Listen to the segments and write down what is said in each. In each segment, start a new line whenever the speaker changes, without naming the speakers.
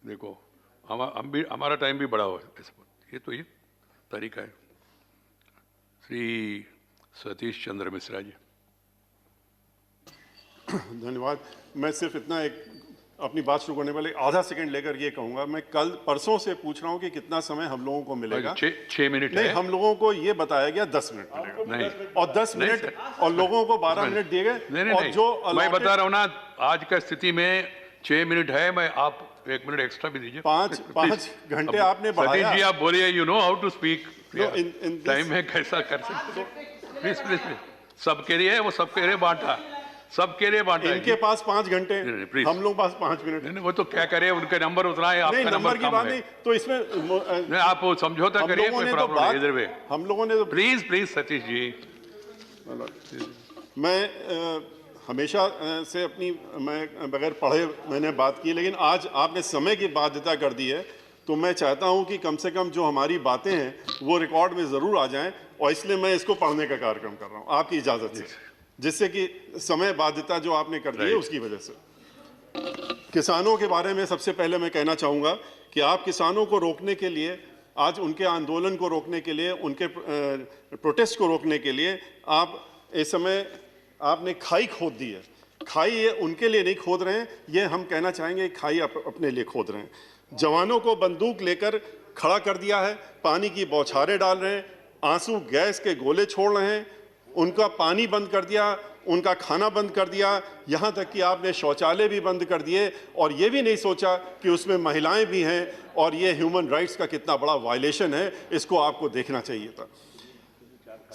देखो हम भी, हमारा टाइम भी बड़ा हो ऐसे, ये तो ये तरीका है। श्री सतीश चंद्र मिश्रा जी।
धन्यवाद। मैं सिर्फ इतना एक अपनी बात शुरू करने वाले आधा सेकंड लेकर ये कहूंगा, मैं कल परसों से पूछ रहा हूं कि कितना समय हम लोगों को मिलेगा।
6 मिनट
नहीं,
है।
हम लोगों को ये बताया गया 10 मिनट मिलेगा।
नहीं,
और 10 मिनट और लोगों को 12 मिनट दिए गए।
नहीं,
और जो
मैं बता रहा हूँ ना, आज का स्थिति में 6 मिनट है। मैं आप 1 मिनट एक्स्ट्रा भी दीजिए।
5 घंटे आपने बढ़ाया।
सतीश जी आप बोलिए, you know how to speak.
in
time है, कैसा कर सकते। प्लीज प्लीज प्लीज, सबके लिए वो, सबके लिए बांटा, सबके लिए बांटा।
इनके पास 5 घंटे, हम लोग पास 5 मिनट।
नहीं, वो तो क्या करे, उनका नंबर उतना है, आपका नंबर
की बात नहीं। तो इसमें
नहीं, आप समझौता करिए, कोई प्रॉब्लम नहीं इधर में।
हम लोगों ने तो
प्लीज प्लीज सतीश जी।
मैं हमेशा से अपनी, मैं बगैर पढ़े मैंने बात की, लेकिन आज आपने समय की बाध्यता कर दी है, तो मैं चाहता हूं कि कम से कम जो हमारी बातें हैं वो रिकॉर्ड में ज़रूर आ जाएं, और इसलिए मैं इसको पढ़ने का कार्यक्रम कर रहा हूं आपकी इजाज़त से, जिससे कि समय बाध्यता जो आपने कर दी है उसकी वजह से। किसानों के बारे में सबसे पहले मैं कहना चाहूँगा कि आप किसानों को रोकने के लिए, आज उनके आंदोलन को रोकने के लिए, उनके प्रोटेस्ट को रोकने के लिए आप इस समय आपने खाई खोद दी है। खाई ये उनके लिए नहीं खोद रहे हैं, ये हम कहना चाहेंगे खाई अपने लिए खोद रहे हैं। जवानों को बंदूक लेकर खड़ा कर दिया है, पानी की बौछारें डाल रहे हैं, आंसू गैस के गोले छोड़ रहे हैं, उनका पानी बंद कर दिया, उनका खाना बंद कर दिया, यहाँ तक कि आपने शौचालय भी बंद कर दिए, और ये भी नहीं सोचा कि उसमें महिलाएं भी हैं, और ये ह्यूमन राइट्स का कितना बड़ा वायलेशन है, इसको आपको देखना चाहिए था।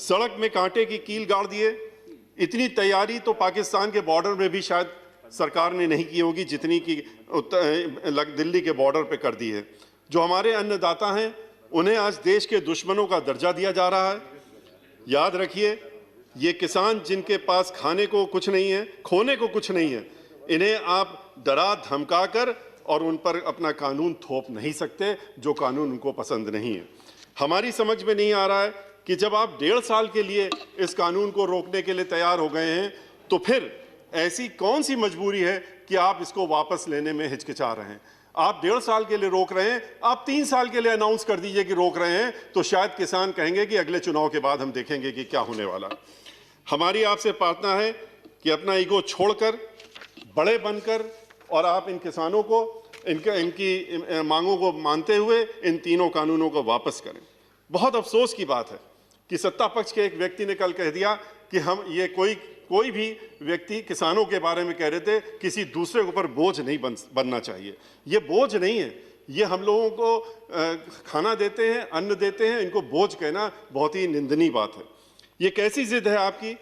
सड़क में कांटे की कील गाड़ दिए। इतनी तैयारी तो पाकिस्तान के बॉर्डर में भी शायद सरकार ने नहीं की होगी जितनी की दिल्ली के बॉर्डर पे कर दी है। जो हमारे अन्नदाता हैं उन्हें आज देश के दुश्मनों का दर्जा दिया जा रहा है। याद रखिए, ये किसान जिनके पास खाने को कुछ नहीं है, खोने को कुछ नहीं है, इन्हें आप डरा धमका कर और उन पर अपना कानून थोप नहीं सकते, जो कानून उनको पसंद नहीं है। हमारी समझ में नहीं आ रहा है कि जब आप 1.5 साल के लिए इस कानून को रोकने के लिए तैयार हो गए हैं, तो फिर ऐसी कौन सी मजबूरी है कि आप इसको वापस लेने में हिचकिचा रहे हैं। आप 1.5 साल के लिए रोक रहे हैं, आप 3 साल के लिए अनाउंस कर दीजिए कि रोक रहे हैं, तो शायद किसान कहेंगे कि अगले चुनाव के बाद हम देखेंगे कि क्या होने वाला। हमारी आपसे प्रार्थना है कि अपना ईगो छोड़कर, बड़े बनकर, और आप इन किसानों को, इनकी मांगों को मानते हुए इन तीनों कानूनों को वापस करें। बहुत अफसोस की बात है कि सत्ता पक्ष के एक व्यक्ति ने कल कह दिया कि हम ये कोई भी व्यक्ति किसानों के बारे में कह रहे थे किसी दूसरे के ऊपर बोझ नहीं बनना चाहिए। ये बोझ नहीं है, ये हम लोगों को खाना देते हैं, अन्न देते हैं, इनको बोझ कहना बहुत ही निंदनीय बात है। ये कैसी जिद है आपकी,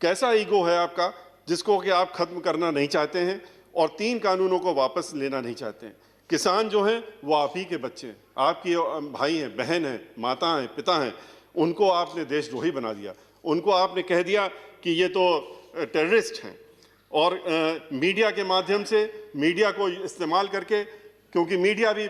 कैसा ईगो है आपका, जिसको कि आप खत्म करना नहीं चाहते हैं और 3 कानूनों को वापस लेना नहीं चाहते हैं। किसान जो हैं वो आप ही के बच्चे हैं, आपकी भाई हैं, बहन हैं, माता हैं, पिता हैं, उनको आपने देशद्रोही बना दिया। उनको आपने कह दिया कि ये तो टेररिस्ट हैं, और मीडिया के माध्यम से, मीडिया को इस्तेमाल करके, क्योंकि मीडिया भी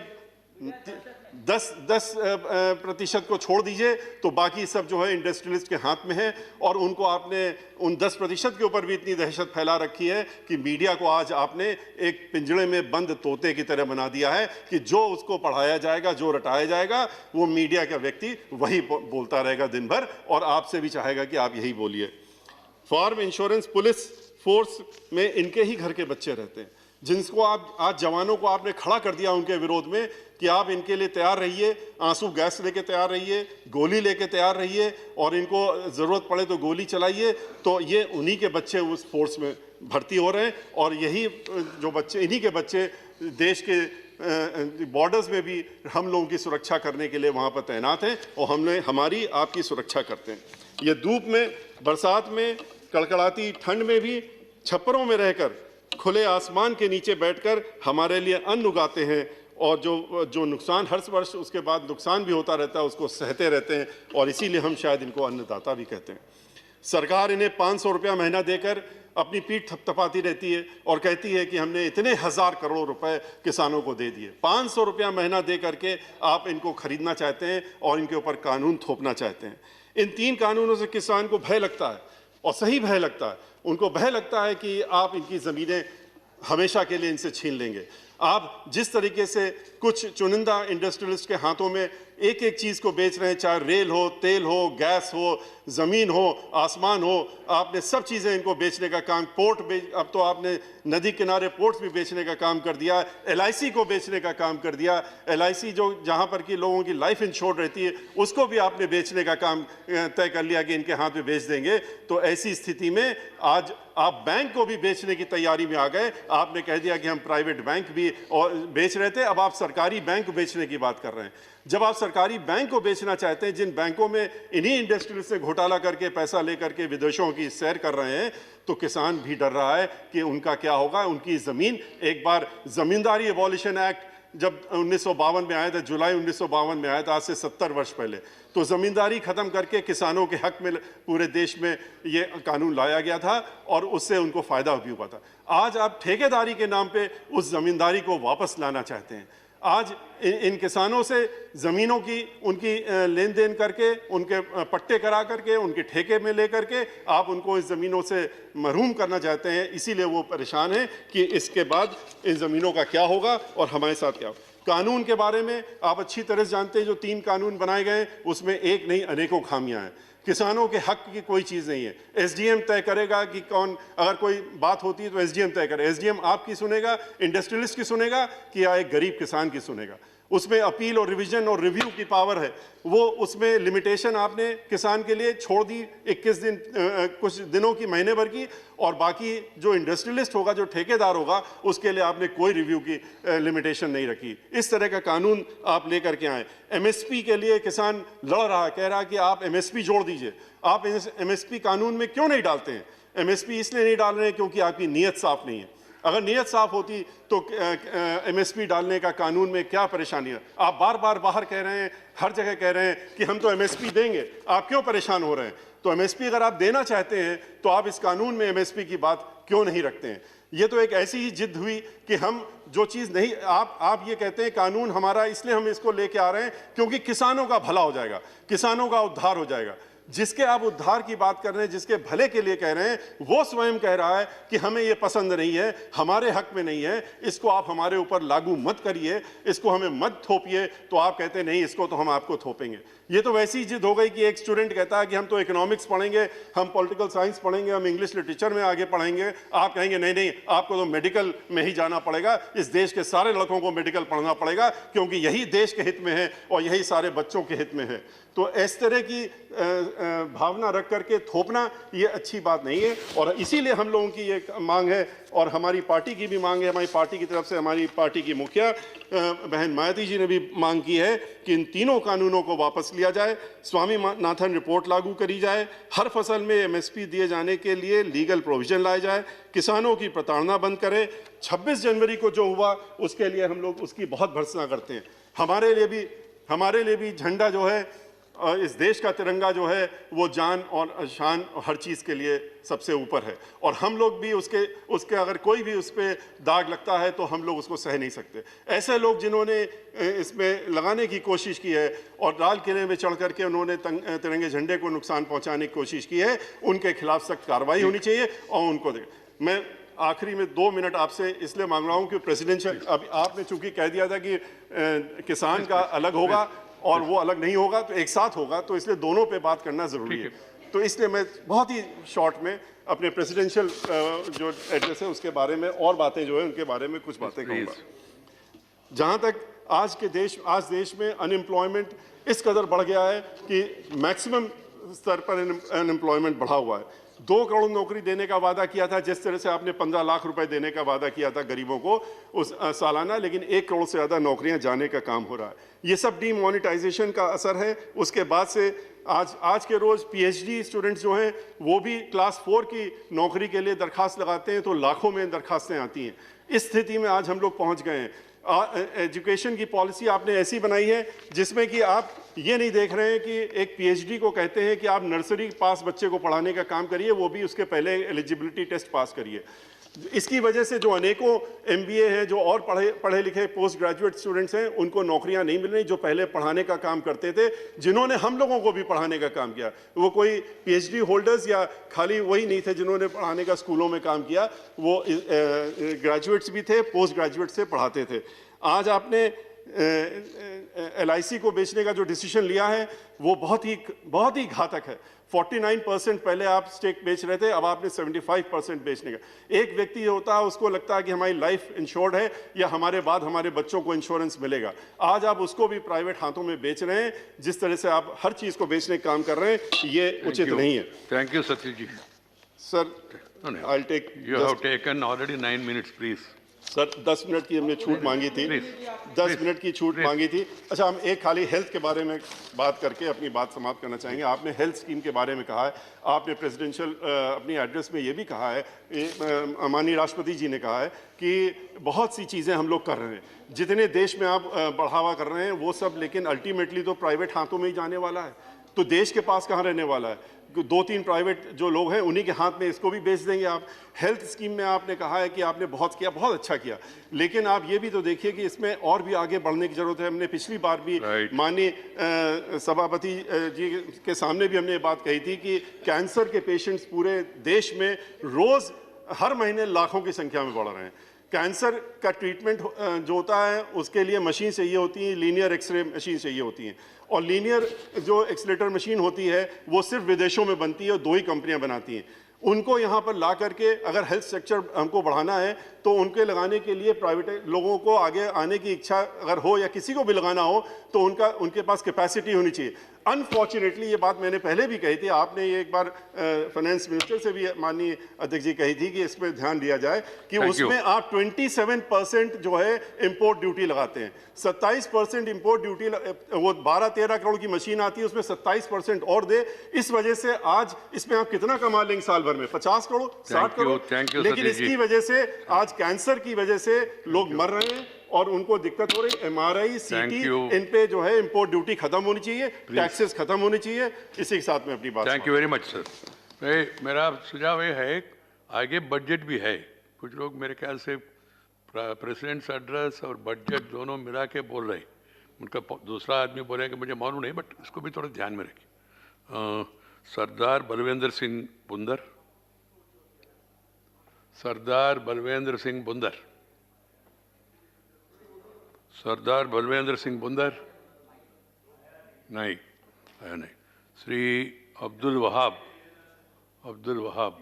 10% को छोड़ दीजिए तो बाकी सब जो है इंडस्ट्रियलिस्ट के हाथ में है, और उनको आपने उन 10% के ऊपर भी इतनी दहशत फैला रखी है कि मीडिया को आज आपने एक पिंजड़े में बंद तोते की तरह बना दिया है कि जो उसको पढ़ाया जाएगा, जो रटाया जाएगा, वो मीडिया का व्यक्ति वही बोलता रहेगा दिन भर, और आपसे भी चाहेगा कि आप यही बोलिए। फार्म इंश्योरेंस पुलिस फोर्स में इनके ही घर के बच्चे रहते हैं, जिनको आप आज जवानों को आपने खड़ा कर दिया उनके विरोध में कि आप इनके लिए तैयार रहिए, आंसू गैस लेके तैयार रहिए, गोली लेके तैयार रहिए, और इनको ज़रूरत पड़े तो गोली चलाइए। तो ये उन्हीं के बच्चे उस फोर्स में भर्ती हो रहे हैं, और यही जो बच्चे, इन्हीं के बच्चे देश के बॉर्डर्स में भी हम लोगों की सुरक्षा करने के लिए वहाँ पर तैनात हैं, और हमने हमारी आपकी सुरक्षा करते हैं। ये धूप में, बरसात में, कड़कड़ाती ठंड में भी छप्परों में रहकर, खुले आसमान के नीचे बैठकर हमारे लिए अन्न उगाते हैं, और जो नुकसान हर वर्ष उसके बाद नुकसान भी होता रहता है, उसको सहते रहते हैं, और इसीलिए हम शायद इनको अन्नदाता भी कहते हैं। सरकार इन्हें 500 रुपया महीना देकर अपनी पीठ थपथपाती रहती है और कहती है कि हमने इतने 1000 करोड़ रुपए किसानों को दे दिए। 500 रुपया महीना दे करके आप इनको खरीदना चाहते हैं और इनके ऊपर कानून थोपना चाहते हैं। इन 3 कानूनों से किसान को भय लगता है, और सही भय लगता है। उनको भय लगता है कि आप इनकी ज़मीनें हमेशा के लिए इनसे छीन लेंगे। आप जिस तरीके से कुछ चुनिंदा इंडस्ट्रियलिस्ट के हाथों में एक एक चीज़ को बेच रहे हैं, चाहे रेल हो, तेल हो, गैस हो, ज़मीन हो, आसमान हो, आपने सब चीज़ें इनको बेचने का काम, अब तो आपने नदी किनारे पोर्ट्स भी बेचने का काम कर दिया, LIC को बेचने का काम कर दिया। LIC जो जहाँ पर कि लोगों की लाइफ इंश्योर्ड रहती है, उसको भी आपने बेचने का काम तय कर लिया कि इनके हाथ में बेच देंगे। तो ऐसी स्थिति में आज आप बैंक को भी बेचने की तैयारी में आ गए। आपने कह दिया कि हम प्राइवेट बैंक भी और बेच रहे थे, अब आप सरकारी बैंक बेचने की बात कर रहे हैं। जब आप सरकारी बैंक को बेचना चाहते हैं, जिन बैंकों में इन्हीं इंडस्ट्री से घोटाला करके पैसा लेकर के विदेशों की सैर कर रहे हैं, तो किसान भी डर रहा है कि उनका क्या होगा। उनकी ज़मीन, एक बार ज़मींदारी एबॉलिशन एक्ट जब 1952 में आया था, जुलाई 1952 में आया था, आज से 70 वर्ष पहले, तो ज़मींदारी ख़त्म करके किसानों के हक में पूरे देश में ये कानून लाया गया था और उससे उनको फ़ायदा भी हुआ था। आज आप ठेकेदारी के नाम पे उस ज़मींदारी को वापस लाना चाहते हैं। आज इन किसानों से ज़मीनों की उनकी लेन देन करके, उनके पट्टे करा करके, उनके ठेके में ले करके आप उनको इस ज़मीनों से महरूम करना चाहते हैं। इसीलिए वो परेशान हैं कि इसके बाद इन ज़मीनों का क्या होगा और हमारे साथ क्या होगा। कानून के बारे में आप अच्छी तरह से जानते हैं, जो 3 कानून बनाए गए उसमें एक नहीं अनेकों खामियां हैं। किसानों के हक की कोई चीज़ नहीं है। SDM तय करेगा कि कौन, अगर कोई बात होती है तो SDM तय करे। SDM आपकी सुनेगा, इंडस्ट्रियलिस्ट की सुनेगा कि या एक गरीब किसान की सुनेगा। उसमें अपील और रिवीजन और रिव्यू की पावर है। वो उसमें लिमिटेशन आपने किसान के लिए छोड़ दी 21 दिन, कुछ दिनों की, महीने भर की, और बाकी जो इंडस्ट्रियलिस्ट होगा, जो ठेकेदार होगा, उसके लिए आपने कोई रिव्यू की लिमिटेशन नहीं रखी। इस तरह का कानून आप लेकर के आए। MSP के लिए किसान लड़ रहा है, कह रहा है कि आप MSP जोड़ दीजिए। आप MSP कानून में क्यों नहीं डालते हैं? MSP इसलिए नहीं डाल रहे हैं क्योंकि आपकी नीयत साफ नहीं है। अगर नीयत साफ होती तो MSP डालने का कानून में क्या परेशानी है? आप बार बार बाहर कह रहे हैं, हर जगह कह रहे हैं कि हम तो MSP देंगे, आप क्यों परेशान हो रहे हैं? तो MSP अगर आप देना चाहते हैं तो आप इस कानून में MSP की बात क्यों नहीं रखते हैं? ये तो एक ऐसी ही जिद हुई कि हम जो चीज़ नहीं, आप ये कहते हैं कानून हमारा, इसलिए हम इसको लेके आ रहे हैं क्योंकि किसानों का भला हो जाएगा, किसानों का उद्धार हो जाएगा। जिसके आप उद्धार की बात कर रहे हैं, जिसके भले के लिए कह रहे हैं, वो स्वयं कह रहा है कि हमें ये पसंद नहीं है, हमारे हक में नहीं है, इसको आप हमारे ऊपर लागू मत करिए, इसको हमें मत थोपिए। तो आप कहते हैं नहीं, इसको तो हम आपको थोपेंगे। ये तो वैसी जिद हो गई कि एक स्टूडेंट कहता है कि हम तो इकोनॉमिक्स पढ़ेंगे, हम पॉलिटिकल साइंस पढ़ेंगे, हम इंग्लिश लिटरेचर में आगे पढ़ेंगे। आप कहेंगे नहीं नहीं, आपको तो मेडिकल में ही जाना पड़ेगा, इस देश के सारे लड़कों को मेडिकल पढ़ना पड़ेगा क्योंकि यही देश के हित में है और यही सारे बच्चों के हित में है। तो इस तरह की भावना रख करके थोपना ये अच्छी बात नहीं है। और इसीलिए हम लोगों की ये मांग है और हमारी पार्टी की भी मांग है, हमारी पार्टी की तरफ से हमारी पार्टी की मुखिया बहन मायावती जी ने भी मांग की है कि इन तीनों कानूनों को वापस लिया जाए, स्वामीनाथन रिपोर्ट लागू करी जाए, हर फसल में MSP दिए जाने के लिए लीगल प्रोविजन लाए जाए, किसानों की प्रताड़ना बंद करें। 26 जनवरी को जो हुआ उसके लिए हम लोग उसकी बहुत भर्त्सना करते हैं। हमारे लिए भी झंडा जो है, इस देश का तिरंगा जो है, वो जान और शान और हर चीज़ के लिए सबसे ऊपर है। और हम लोग भी उसके अगर कोई भी उस पर दाग लगता है तो हम लोग उसको सह नहीं सकते। ऐसे लोग जिन्होंने इसमें लगाने की कोशिश की है और लाल किले में चढ़ करके उन्होंने तिरंगे झंडे को नुकसान पहुंचाने की कोशिश की है, उनके खिलाफ सख्त कार्रवाई होनी चाहिए। और उनको मैं आखिरी में 2 मिनट आपसे इसलिए मांग रहा हूँ कि प्रेसिडेंशियल, अब आपने चूंकि कह दिया था कि किसान का अलग होगा और वो अलग नहीं होगा, तो एक साथ होगा, तो इसलिए दोनों पे बात करना ज़रूरी है। तो इसलिए मैं बहुत ही शॉर्ट में अपने प्रेसिडेंशियल जो एड्रेस है उसके बारे में और बातें जो है उनके बारे में कुछ बातें कहूँगा। जहाँ तक आज देश में अनएम्प्लॉयमेंट इस कदर बढ़ गया है कि मैक्सिमम स्तर पर अनएम्प्लॉयमेंट बढ़ा हुआ है। 2 करोड़ नौकरी देने का वादा किया था, जिस तरह से आपने 15 लाख रुपए देने का वादा किया था गरीबों को उस सालाना, लेकिन 1 करोड़ से ज़्यादा नौकरियां जाने का काम हो रहा है। ये सब डीमोनेटाइजेशन का असर है। उसके बाद से आज के रोज़ PhD स्टूडेंट्स जो हैं वो भी क्लास 4 की नौकरी के लिए दरख्वास्त लगाते हैं तो लाखों में दरख्वास्तें आती हैं। इस स्थिति में आज हम लोग पहुँच गए हैं। एजुकेशन की पॉलिसी आपने ऐसी बनाई है जिसमें कि आप ये नहीं देख रहे हैं कि एक PhD को कहते हैं कि आप नर्सरी पास बच्चे को पढ़ाने का काम करिए, वो भी उसके पहले एलिजिबिलिटी टेस्ट पास करिए। इसकी वजह से जो अनेकों MBA हैं, जो और पढ़े लिखे पोस्ट ग्रेजुएट स्टूडेंट्स हैं, उनको नौकरियां नहीं मिल रही, जो पहले पढ़ाने का काम करते थे, जिन्होंने हम लोगों को भी पढ़ाने का काम किया। वो कोई PhD होल्डर्स या खाली वही नहीं थे जिन्होंने पढ़ाने का स्कूलों में काम किया, वो ग्रेजुएट्स भी थे, पोस्ट ग्रेजुएट से पढ़ाते थे। आज आपने LIC को बेचने का जो डिसीजन लिया है वो बहुत ही घातक है। 49% पहले आप स्टेक बेच रहे थे, अब आपने 75% बेचने का। एक व्यक्ति होता है, उसको लगता है कि हमारी लाइफ इंश्योर्ड है या हमारे बाद हमारे बच्चों को इंश्योरेंस मिलेगा। आज आप उसको भी प्राइवेट हाथों में बेच रहे हैं। जिस तरह से आप हर चीज को बेचने का काम कर रहे हैं, ये उचित नहीं है।
Thank you Satish ji.
Sir, I take,
you have taken already 9 minutes, please.
Sir, 10 minute की हमने छूट मांगी थी, 10 मिनट की छूट मांगी थी। अच्छा, हम एक खाली हेल्थ के बारे में बात करके अपनी बात समाप्त करना चाहेंगे। आपने हेल्थ स्कीम के बारे में कहा है, आपने प्रेसिडेंशियल अपनी एड्रेस में ये भी कहा है, माननीय राष्ट्रपति जी ने कहा है कि बहुत सी चीज़ें हम लोग कर रहे हैं, जितने देश में आप बढ़ावा कर रहे हैं वो सब, लेकिन अल्टीमेटली तो प्राइवेट हाथों में ही जाने वाला है। तो देश के पास कहाँ रहने वाला है? 2-3 प्राइवेट जो लोग हैं उन्हीं के हाथ में इसको भी बेच देंगे आप। हेल्थ स्कीम में आपने कहा है कि आपने बहुत किया, बहुत अच्छा किया, लेकिन आप ये भी तो देखिए कि इसमें और भी आगे बढ़ने की जरूरत है। हमने पिछली बार भी माननीय सभापति जी के सामने भी हमने ये बात कही थी कि कैंसर के पेशेंट्स पूरे देश में रोज हर महीने लाखों की संख्या में बढ़ रहे हैं। कैंसर का ट्रीटमेंट जो होता है उसके लिए मशीन चाहिए होती है, लीनियर एक्सरे मशीन चाहिए होती है, और लीनियर जो एक्सलेटर मशीन होती है वो सिर्फ विदेशों में बनती है और 2 ही कंपनियां बनाती हैं। उनको यहाँ पर ला करके अगर हेल्थ सेक्टर हमको बढ़ाना है तो उनके लगाने के लिए प्राइवेट लोगों को आगे आने की इच्छा अगर हो या किसी को भी लगाना हो तो उनके पास कैपेसिटी होनी चाहिए। अनफॉर्चुनेटली ये बात मैंने पहले भी कही थी, आपने ये एक बार फाइनेंस मिनिस्टर से भी माननीय अध्यक्ष जी कही थी कि इसमें ध्यान दिया जाए कि उसमें आप 27% जो है इंपोर्ट ड्यूटी लगाते हैं। 27% इंपोर्ट ड्यूटी, वो 12-13 करोड़ की मशीन आती है, उसमें 27% और दे। इस वजह से आज इसमें आप कितना कमा लेंगे साल भर में? 50 करोड़, 60 करोड़। लेकिन इसकी वजह से आज कैंसर की वजह से लोग मर रहे हैं और उनको दिक्कत हो रही। MRI, CT, इन पे जो है इंपोर्ट ड्यूटी खत्म होनी चाहिए, टैक्सेस खत्म होनी चाहिए। इसी के साथ में अपनी बात।
Thank you very much sir. मेरा सुझाव ये है, आगे बजट भी है, कुछ लोग मेरे ख्याल से प्रेसिडेंट्स एड्रेस और बजट दोनों मिला के बोल रहे हैं। उनका दूसरा आदमी बोलेंगे मुझे मालूम नहीं, बट इसको भी थोड़ा ध्यान में रखिए। सरदार बलवेंद्र सिंह बुंदर, सरदार बलवेंद्र सिंह बुंदर, सरदार बलवेंद्र सिंह बुंदर नहीं, आया नहीं। श्री अब्दुल वहाब, अब्दुल वहाब